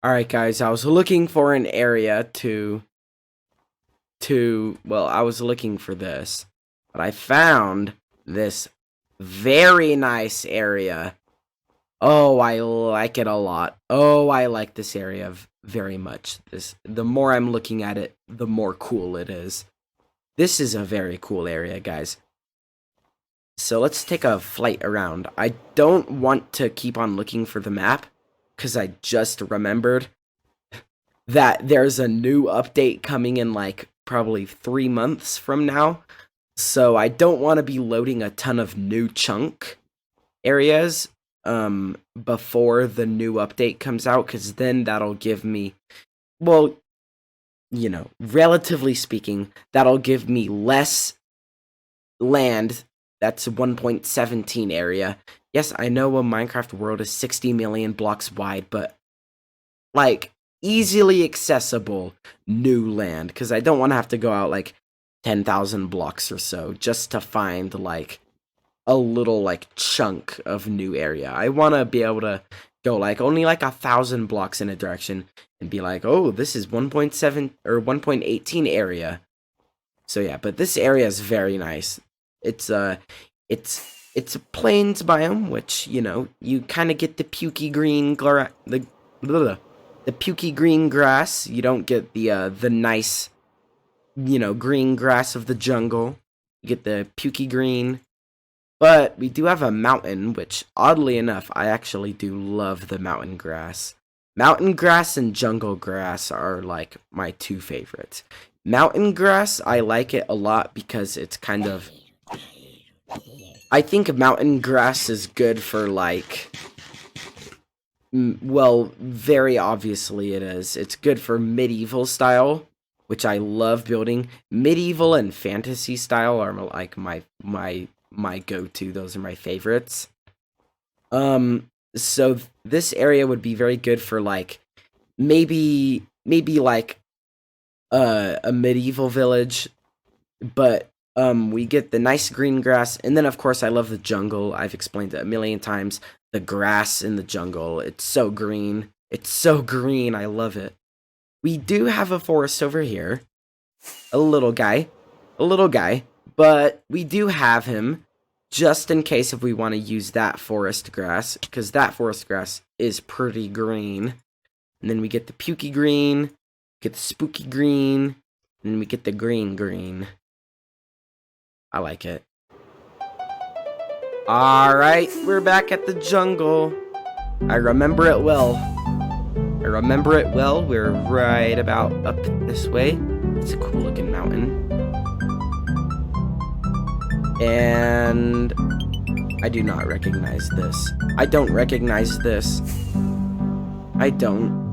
Alright guys, I was looking for an area well, I was looking for this, but I found this very nice area. Oh, I like it a lot. Oh, I like this area very much. The more I'm looking at it, the more cool it is. This is a very cool area, guys. So let's take a flight around. I don't want to keep on looking for the map, because I just remembered that there's a new update coming in like probably 3 months from now. So I don't want to be loading a ton of new chunk areas before the new update comes out, because then that'll give me, well, relatively speaking, that'll give me less land. That's 1.17 area. Yes, I know a Minecraft world is 60 million blocks wide, but like easily accessible new land, because I don't want to have to go out like 10,000 blocks or so just to find like a little like chunk of new area. I want to be able to go like only like 1,000 blocks in a direction and be like, oh, this is 1.7 or 1.18 area. So yeah, but this area is very nice. It's a plains biome, which you kind of get the pukey green the pukey green grass. You don't get the nice green grass of the jungle. You get the pukey green. But we do have a mountain, which oddly enough, I actually do love the mountain grass. Mountain grass and jungle grass are like my two favorites. Mountain grass, I like it a lot because it's kind of, I think mountain grass is good for like, well, very obviously it is. It's good for medieval style, which I love building. Medieval and fantasy style are like my go-to. Those are my favorites. So this area would be very good for like maybe like a medieval village, but we get the nice green grass, and then of course I love the jungle. I've explained it a million times. The grass in the jungle, it's so green. It's so green. I love it. We do have a forest over here. A little guy, but we do have him just in case if we want to use that forest grass, because that forest grass is pretty green. And then we get the pukey green, get the spooky green, and then we get the green. I like it. Alright, we're back at the jungle. I remember it well. We're right about up this way. It's a cool looking mountain. And I do not recognize this. I don't recognize this. I don't.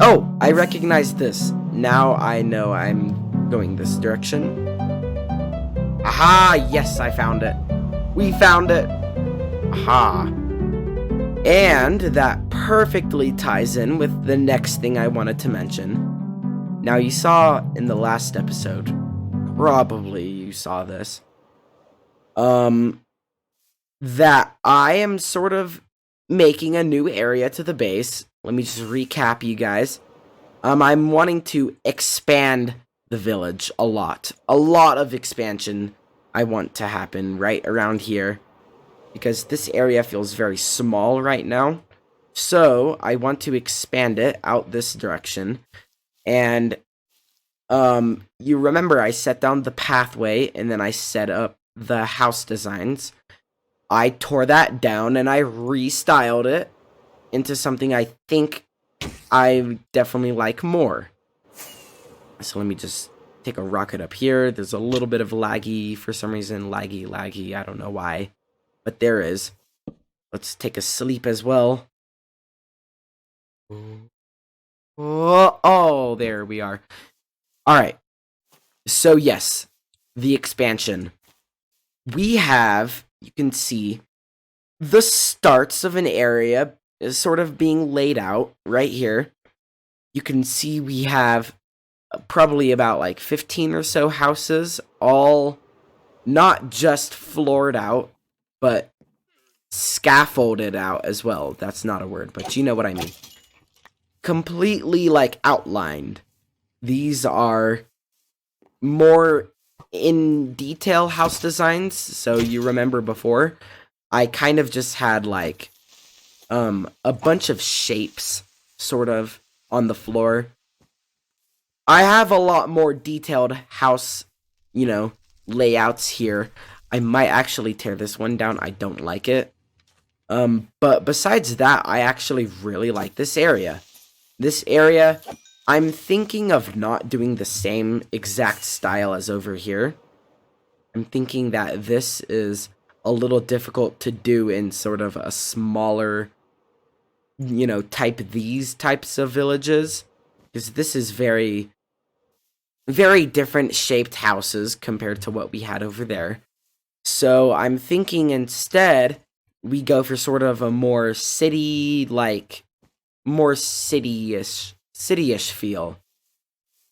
Oh, I recognize this. Now I know I'm going this direction. Aha! Yes, I found it. We found it. Aha. And that perfectly ties in with the next thing I wanted to mention. Now, you saw in the last episode, probably you saw this, that I am sort of making a new area to the base. Let me just recap, you guys. I'm wanting to expand the village a lot. A lot of expansion I want to happen right around here, because this area feels very small right now. So I want to expand it out this direction. And you remember I set down the pathway and then I set up the house designs. I tore that down and I restyled it into something I think I definitely like more. So let me just take a rocket up here. There's a little bit of laggy for some reason. Laggy. I don't know why. But there is. Let's take a sleep as well. Oh, there we are. Alright. So yes, the expansion. We have, you can see, the starts of an area is sort of being laid out right here. You can see we have probably about like 15 or so houses, all not just floored out, but scaffolded out as well. That's not a word, but you know what I mean. completely like outlined. These are more in detail house designs. So you remember before, I kind of just had like a bunch of shapes sort of on the floor. I have a lot more detailed house, layouts here. I might actually tear this one down. I don't like it. But besides that, I actually really like this area. This area, I'm thinking of not doing the same exact style as over here. I'm thinking that this is a little difficult to do in sort of a smaller, these types of villages. Because this is very, very different shaped houses compared to what we had over there. So I'm thinking instead we go for sort of a more more city-ish feel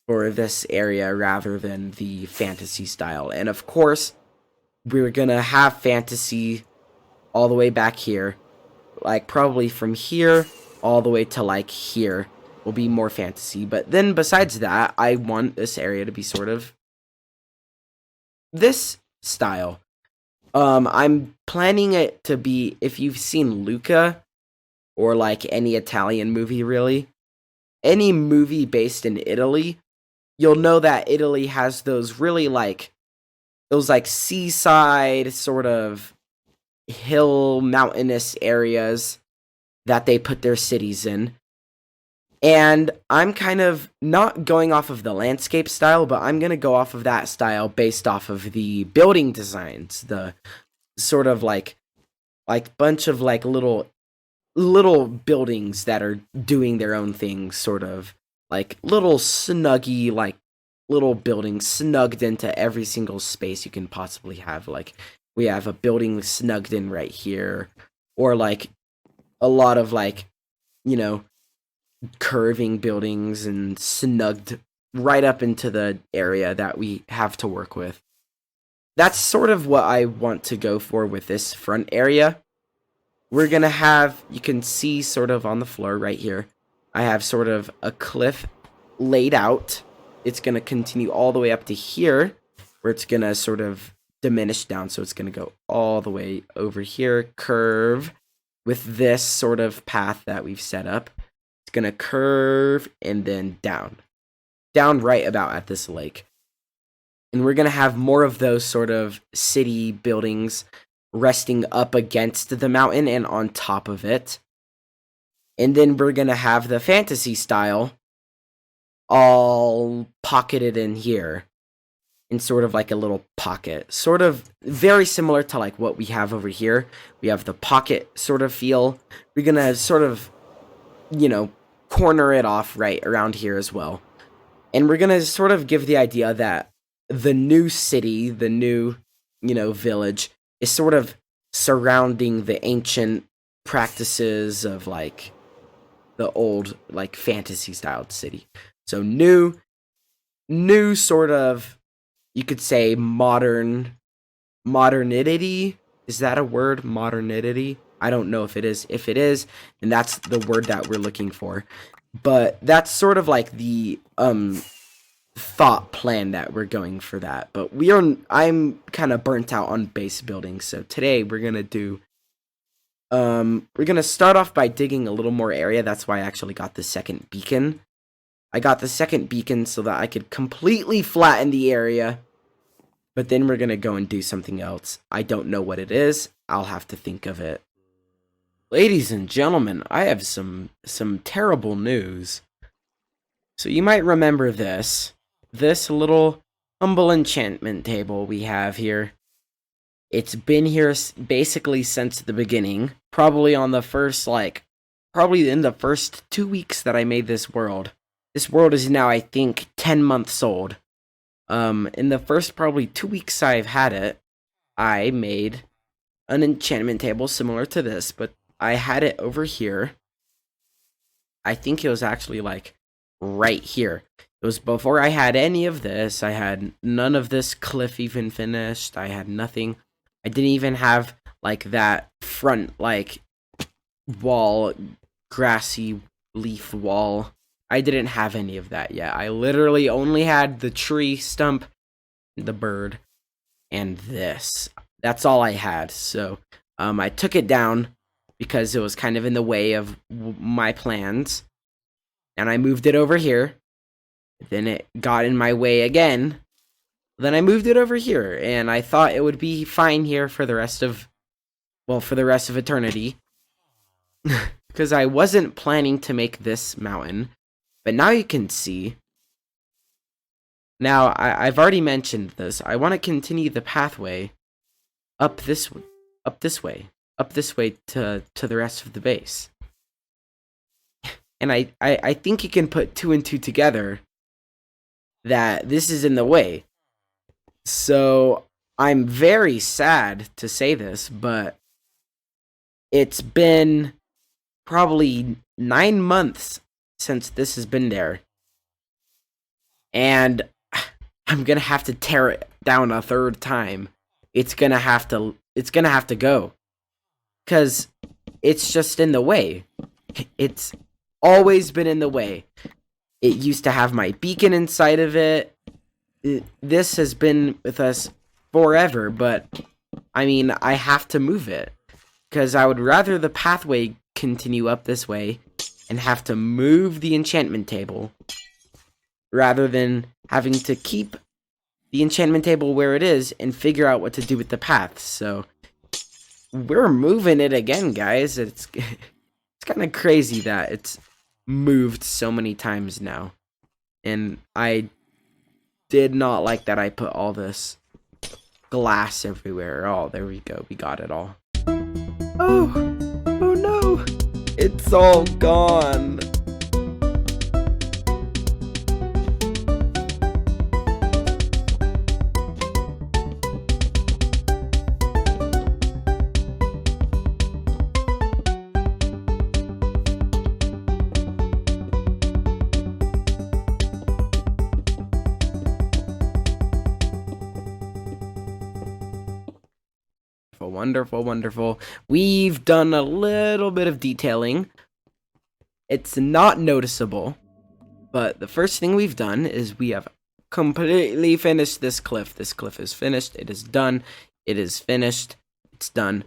for this area rather than the fantasy style. And of course, we're gonna have fantasy all the way back here. Like probably from here all the way to like here will be more fantasy. But then besides that, I want this area to be sort of this style. I'm planning it to be, if you've seen Luca, or like any Italian movie really, any movie based in Italy, you'll know that Italy has those really those seaside sort of hill mountainous areas that they put their cities in. And I'm kind of not going off of the landscape style, but I'm going to go off of that style based off of the building designs. The sort of like bunch of like little buildings that are doing their own thing, sort of like little snuggy, like little buildings snugged into every single space you can possibly have. Like we have a building snugged in right here, or like a lot of like, curving buildings and snugged right up into the area that we have to work with. That's sort of what I want to go for with this front area. We're gonna have, you can see sort of on the floor right here, I have sort of a cliff laid out. It's gonna continue all the way up to here, where it's gonna sort of diminish down. So it's gonna go all the way over here, curve with this sort of path that we've set up. It's gonna curve and then down right about at this lake. And we're gonna have more of those sort of city buildings resting up against the mountain and on top of it. And then we're gonna have the fantasy style all pocketed in here in sort of like a little pocket, sort of very similar to like what we have over here. We have the pocket sort of feel. We're gonna sort of, corner it off right around here as well. And we're gonna sort of give the idea that the new city, the new, village is sort of surrounding the ancient practices of like the old like fantasy styled city. So new sort of, you could say modernity. Is that a word? Modernity? I don't know if it is. If it is, then that's the word that we're looking for. But that's sort of like the thought plan that we're going for that. But I'm kind of burnt out on base building, so today we're gonna do we're gonna start off by digging a little more area. That's why I actually got the second beacon. I got the second beacon so that I could completely flatten the area. But then we're gonna go and do something else. I don't know what it is. I'll have to think of it. Ladies and gentlemen, I have some terrible news. So you might remember this little humble enchantment table we have here. It's been here basically since the beginning, probably in the first 2 weeks that I made this world. This world is now, I think, 10 months old. In the first probably 2 weeks I've had it, I made an enchantment table similar to this, but I had it over here. I think it was actually like right here. It was before I had any of this. I had none of this cliff even finished. I had nothing. I didn't even have like that front like wall, grassy leaf wall. I didn't have any of that yet. I literally only had the tree stump, the bird, and this. That's all I had. So I took it down because it was kind of in the way of my plans. And I moved it over here. Then it got in my way again. Then I moved it over here. And I thought it would be fine here for the rest of eternity. Because I wasn't planning to make this mountain. But now you can see. Now, I've already mentioned this. I want to continue the pathway up this way to the rest of the base. And I think you can put 2 and 2 together that this is in the way. So I'm very sad to say this, but it's been probably 9 months since this has been there. And I'm gonna have to tear it down a third time. It's gonna have to go. 'Cause it's just in the way. It's always been in the way. It used to have my beacon inside of it. This has been with us forever, but I mean, I have to move it. 'Cause I would rather the pathway continue up this way and have to move the enchantment table rather than having to keep the enchantment table where it is and figure out what to do with the path. So we're moving it again, guys. It's kind of crazy that it's moved so many times now. And I did not like that I put all this glass everywhere. Oh, there we go. We got it all. Oh no. It's all gone. Wonderful. We've done a little bit of detailing. It's not noticeable, but the first thing we've done is we have completely finished this cliff. This cliff is finished. It is done. It is finished. It's done.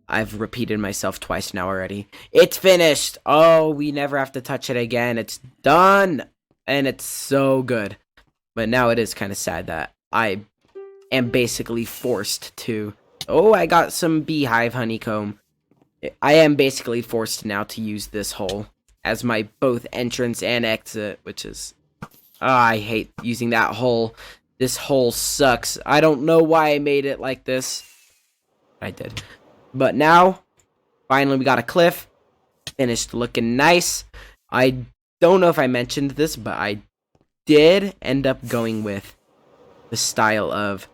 I've repeated myself twice now already. It's finished. Oh, we never have to touch it again. It's done. And it's so good. But now it is kind of sad that I am basically forced to... Oh, I got some beehive honeycomb. I am basically forced now to use this hole as my both entrance and exit, which is... I hate using that hole. This hole sucks. I don't know why I made it like this. I did. But now, finally we got a cliff. Finished looking nice. I don't know if I mentioned this, but I did end up going with the style of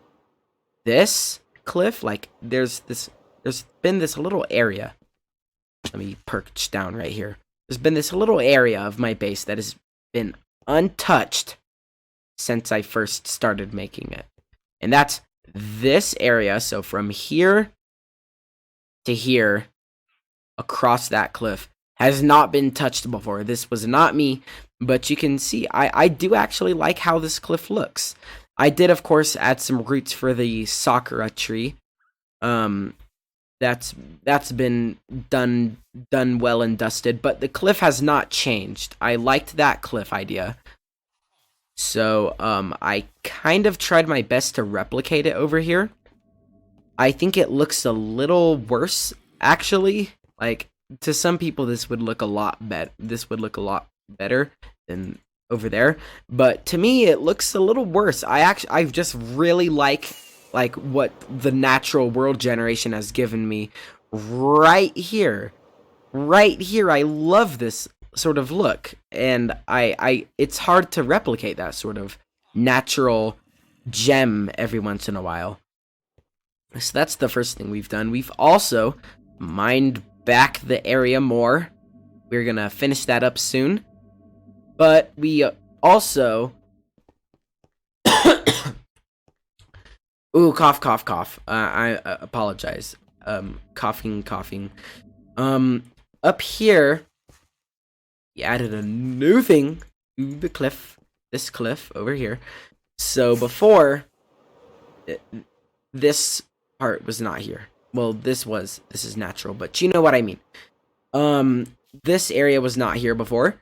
this cliff. Like, there's been this little area. Let me perch down right here. There's been this little area of my base that has been untouched since I first started making it. And that's this area. So from here to here, across that cliff, has not been touched before. This was not me, but you can see I do actually like how this cliff looks. I did, of course, add some roots for the sakura tree. That's been done well and dusted, but the cliff has not changed. I liked that cliff idea. So, I kind of tried my best to replicate it over here. I think it looks a little worse, actually. Like, to some people, this would look a lot better than over there, but to me it looks a little worse. I just really like what the natural world generation has given me right here. I love this sort of look, and I it's hard to replicate that sort of natural gem every once in a while. So that's the first thing we've done. We've also mined back the area more. We're gonna finish that up soon. But we also... Ooh, cough. I apologize. Coughing. Up here, we added a new thing to the cliff. This cliff over here. So before, this part was not here. Well, this is natural, but you know what I mean. This area was not here before.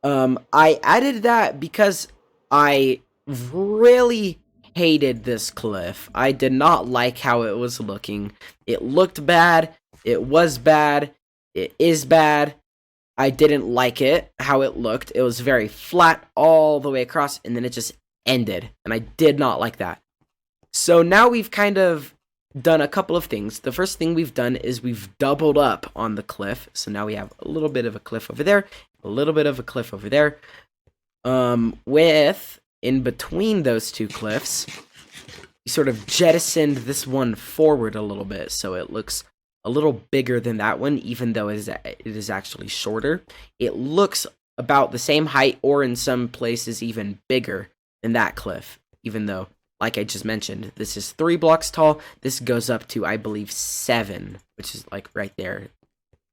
I added that because I really hated this cliff. I did not like how it was looking. It looked bad. It was bad. It is bad. I didn't like it, how it looked. It was very flat all the way across, and then it just ended. And I did not like that. So now we've kind of done a couple of things. The first thing we've done is we've doubled up on the cliff. So now we have a little bit of a cliff over there, a little bit of a cliff over there. With in between those two cliffs, we sort of jettisoned this one forward a little bit, so it looks a little bigger than that one, even though it is actually shorter. It looks about the same height, or in some places even bigger than that cliff, even though, like I just mentioned, this is 3 blocks tall. This goes up to, I believe, 7, which is like right there.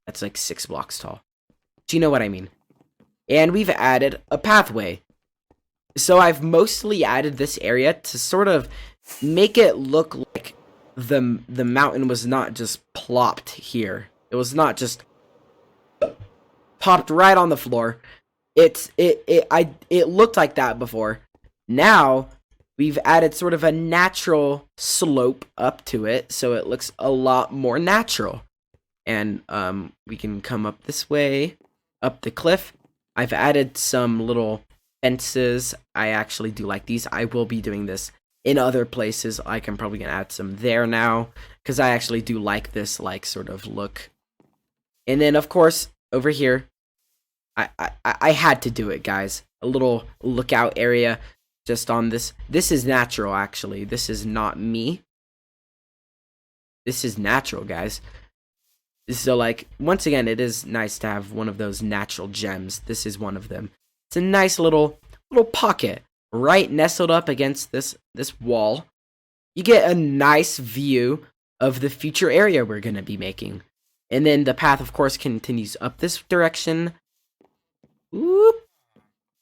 That's like 6 blocks tall. Do you know what I mean? And we've added a pathway. So I've mostly added this area to sort of make it look like the mountain was not just plopped here. It was not just popped right on the floor. It looked like that before. Now we've added sort of a natural slope up to it, so it looks a lot more natural. And we can come up this way, up the cliff. I've added some little fences. I actually do like these. I will be doing this in other places. Like, I'm probably gonna add some there now, because I actually do like this like sort of look. And then of course over here, I had to do it, guys. A little lookout area just on this. This is natural, actually. This is not me. This is natural, guys. So, like, once again, it is nice to have one of those natural gems. This is one of them. It's a nice little pocket right nestled up against this wall. You get a nice view of the future area we're going to be making. And then the path, of course, continues up this direction. Whoop,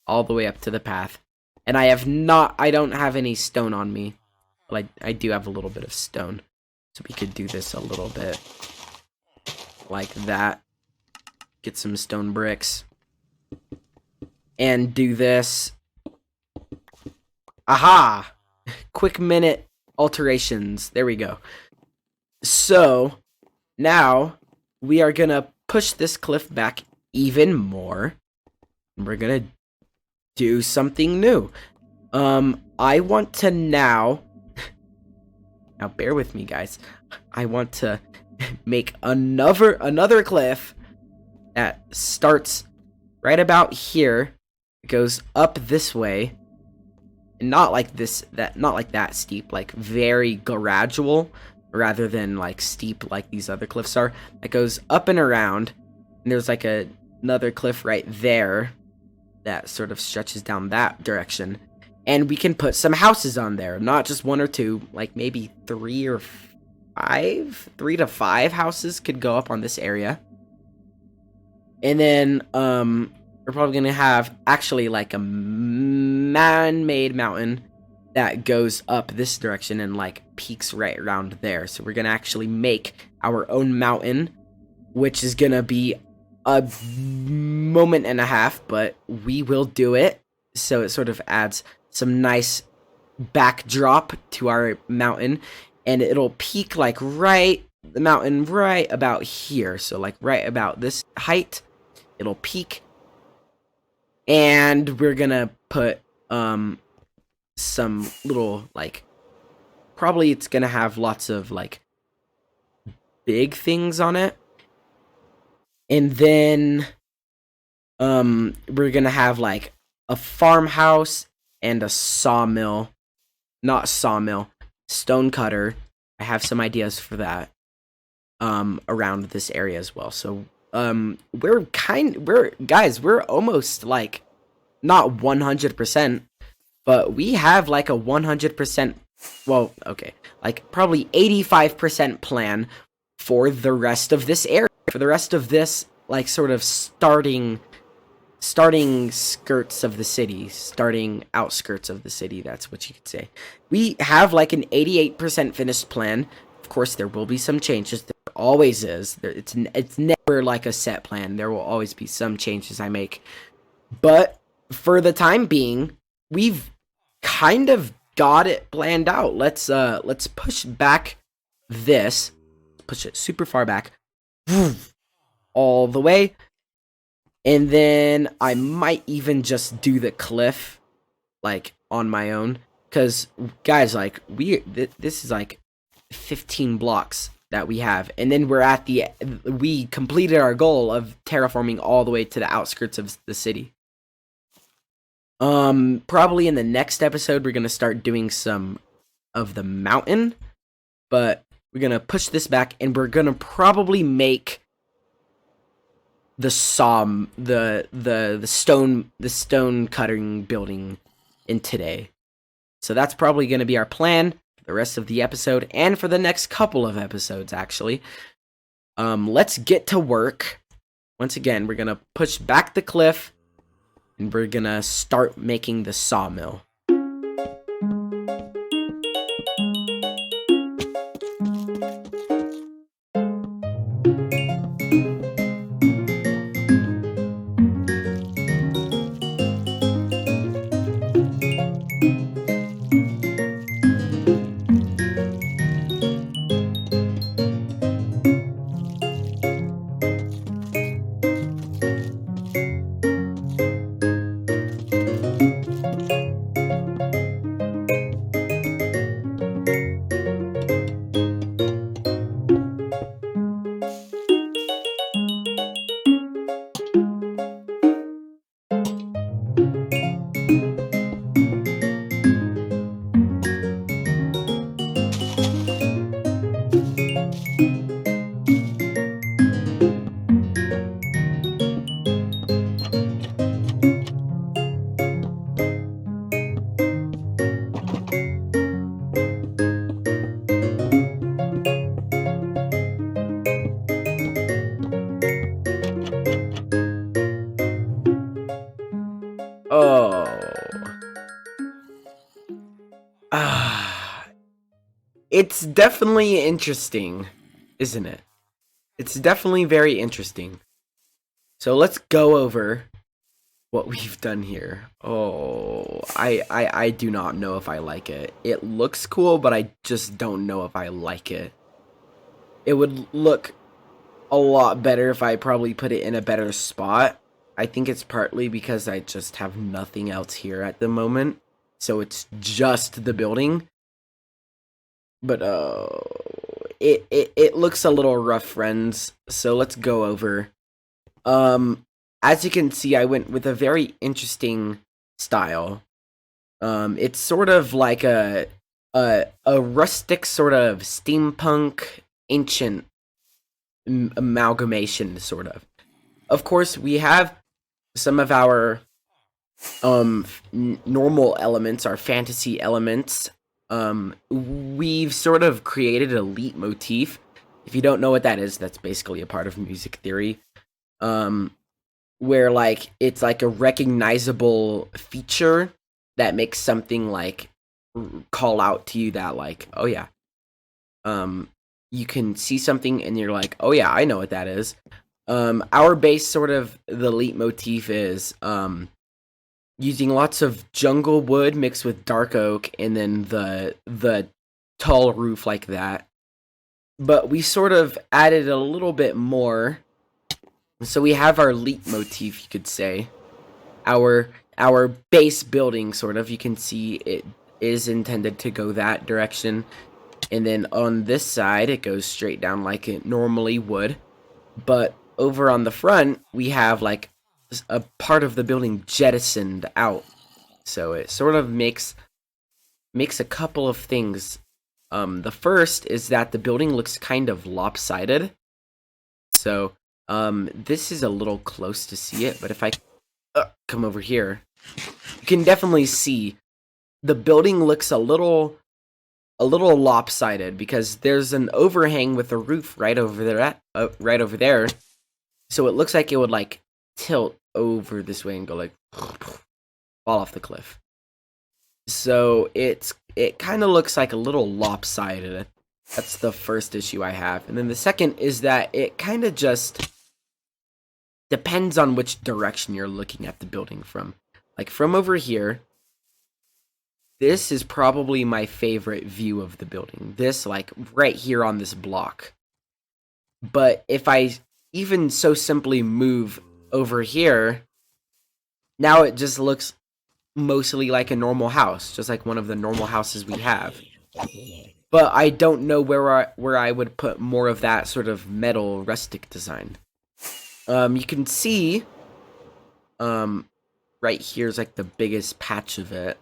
all the way up to the path. And I don't have any stone on me. But I do have a little bit of stone. So we could do this a little bit like that. Get some stone bricks. And do this. Aha! Quick minute alterations. There we go. So, now we are gonna push this cliff back even more. We're gonna do something new. I want to now bear with me, guys. I want to make another cliff that starts right about here. It goes up this way. And not like that steep, like very gradual, rather than like steep like these other cliffs are. It goes up and around, and there's like another cliff right there that sort of stretches down that direction. And we can put some houses on there, not just 1 or 2, like maybe 3 or 5, 3 to 5 houses could go up on this area. And then we're probably gonna have actually like a man-made mountain that goes up this direction and like peaks right around there. So we're gonna actually make our own mountain, which is gonna be a moment and a half, but we will do it. So it sort of adds some nice backdrop to our mountain, and it'll peak like the mountain right about here. So like right about this height, it'll peak. And we're gonna put some little, like, probably it's gonna have lots of like big things on it. And then we're gonna have like a farmhouse and a sawmill. Not sawmill, stone cutter. I have some ideas for that around this area as well. So we're almost like not 100%, but we have like a 100%, well, okay, like probably 85% plan for the rest of this area, for the rest of this like sort of starting starting skirts of the city, starting outskirts of the city. That's what you could say. We have like an 88% finished plan. Of course, there will be some changes. There always is. It's never like a set plan. There will always be some changes I make. But for the time being, we've kind of got it planned out. Let's push back this. Push it super far back. All the way. And then I might even just do the cliff, like, on my own. Because, guys, like, this is, like, 15 blocks that we have. And then we completed our goal of terraforming all the way to the outskirts of the city. Probably in the next episode, we're going to start doing some of the mountain. But we're going to push this back, and we're going to probably make the stone cutting building in today. So that's probably going to be our plan for the rest of the episode and for the next couple of episodes, actually. Let's get to work. Once again, we're going to push back the cliff and we're going to start making the sawmill. Oh. It's definitely interesting, isn't it? It's definitely very interesting. So let's go over what we've done here. Oh, I do not know if I like it. It looks cool, but I just don't know if I like it. It would look a lot better if I probably put it in a better spot. I think it's partly because I just have nothing else here at the moment. So it's just the building. But it looks a little rough, friends. So let's go over. As you can see, I went with a very interesting style. It's sort of like a rustic sort of steampunk ancient amalgamation, sort of. Of course, we have some of our normal elements, our fantasy elements. We've sort of created a leitmotif. If you don't know what that is, that's basically a part of music theory. Where like it's like a recognizable feature that makes something like call out to you that like, oh yeah. You can see something and you're like, oh yeah, I know what that is. Our base sort of the leitmotif is using lots of jungle wood mixed with dark oak and then the tall roof like that. But we sort of added a little bit more. So we have our leitmotif, you could say. Our base building, sort of. You can see it is intended to go that direction. And then on this side, it goes straight down like it normally would. But over on the front, we have like a part of the building jettisoned out. So it sort of makes a couple of things. The first is that the building looks kind of lopsided. So this is a little close to see it, but if I come over here, you can definitely see the building looks a little lopsided because there's an overhang with a roof right over there. So it looks like it would like tilt over this way and go like fall off the cliff. So it kind of looks like a little lopsided. That's the first issue I have. And then the second is that it kind of just depends on which direction you're looking at the building from. Like from over here, this is probably my favorite view of the building. This, like right here on this block. But if I even so simply move over here, now it just looks mostly like a normal house, just like one of the normal houses we have. But I don't know where I would put more of that sort of metal rustic design. You can see, right here's like the biggest patch of it.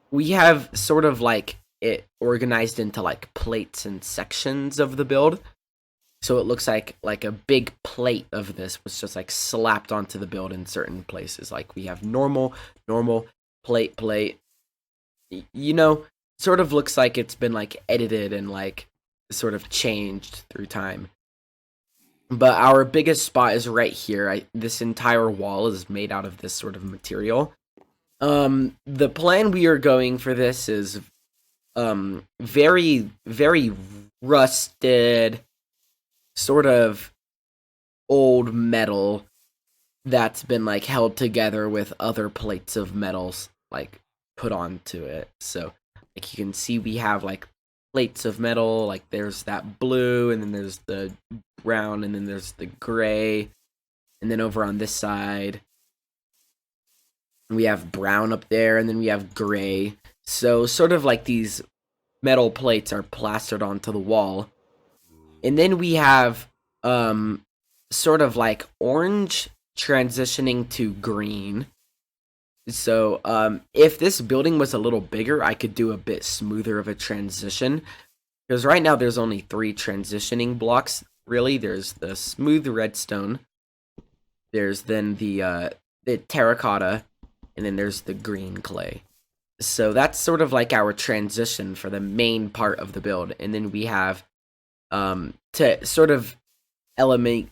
We have sort of like it organized into like plates and sections of the build. So it looks like a big plate of this was just like slapped onto the build in certain places. Like we have normal, plate. You know, sort of looks like it's been like edited and like sort of changed through time. But our biggest spot is right here. This entire wall is made out of this sort of material. The plan we are going for this is very, very rusted, sort of old metal that's been like held together with other plates of metals like put onto it. So like you can see we have like plates of metal, like there's that blue, and then there's the brown, and then there's the gray, and then over on this side we have brown up there, and then we have gray. So sort of like these metal plates are plastered onto the wall. And then we have sort of like orange transitioning to green. So if this building was a little bigger, I could do a bit smoother of a transition. Because right now there's only 3 transitioning blocks, really. There's the smooth redstone. There's then the terracotta. And then there's the green clay. So that's sort of like our transition for the main part of the build. And then we have to sort of illuminate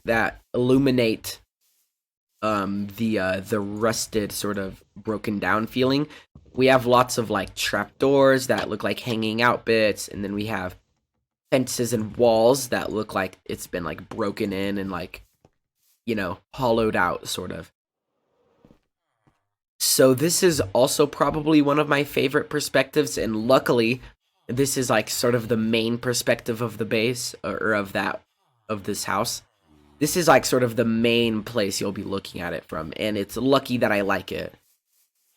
the rusted sort of broken down feeling. We have lots of like trapdoors that look like hanging out bits, and then we have fences and walls that look like it's been like broken in and like, you know, hollowed out sort of. So this is also probably one of my favorite perspectives, and luckily this is like sort of the main perspective of the base, or of this house. This is like sort of the main place you'll be looking at it from, and it's lucky that I like it.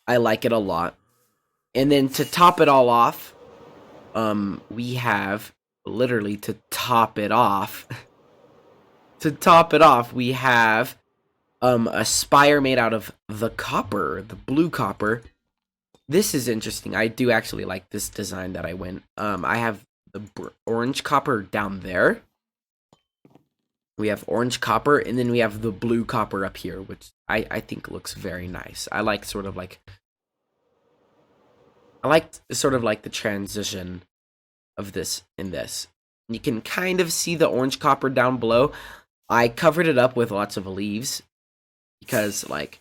I like it a lot. And then to top it all off, we have literally to top it off. We have a spire made out of the blue copper. This is interesting. I do actually like this design that I went. I have the orange copper down there. We have orange copper, and then we have the blue copper up here, which I think looks very nice. I like sort of like the transition of this in this. You can kind of see the orange copper down below. I covered it up with lots of leaves because like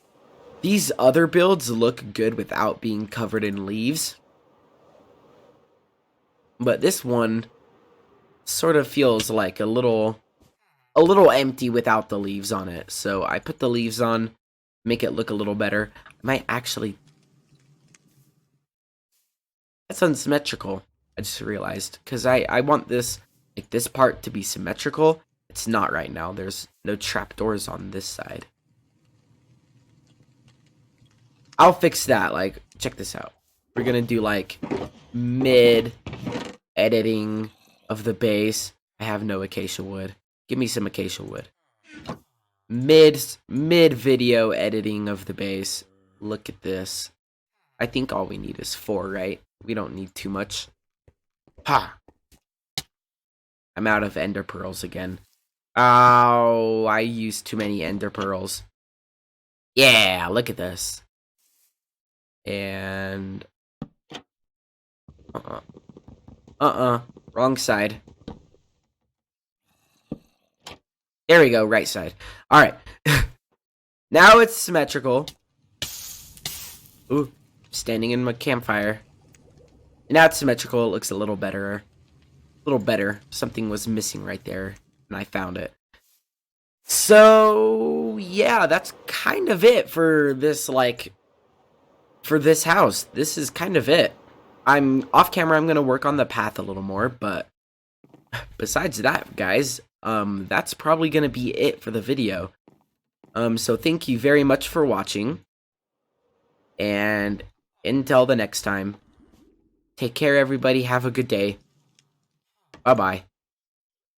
these other builds look good without being covered in leaves. But this one sort of feels like a little empty without the leaves on it. So I put the leaves on, make it look a little better. I might actually... That's unsymmetrical, I just realized. Because I want this, like this part to be symmetrical. It's not right now. There's no trapdoors on this side. I'll fix that. Like, check this out. We're gonna do like mid editing of the base. I have no acacia wood. Give me some acacia wood. Mid video editing of the base. Look at this. I think all we need is 4, right? We don't need too much. Ha! I'm out of ender pearls again. Oh, I used too many ender pearls. Yeah, look at this. And... wrong side. There we go, right side. Alright. Now it's symmetrical. Ooh, standing in my campfire. Now it's symmetrical. It looks a little better. A little better. Something was missing right there, and I found it. So, yeah, that's kind of it for this, for this house. This is kind of it. I'm off camera. I'm going to work on the path a little more, but besides that, guys, that's probably going to be it for the video. So thank you very much for watching, and until the next time, take care, everybody. Have a good day. Bye-bye.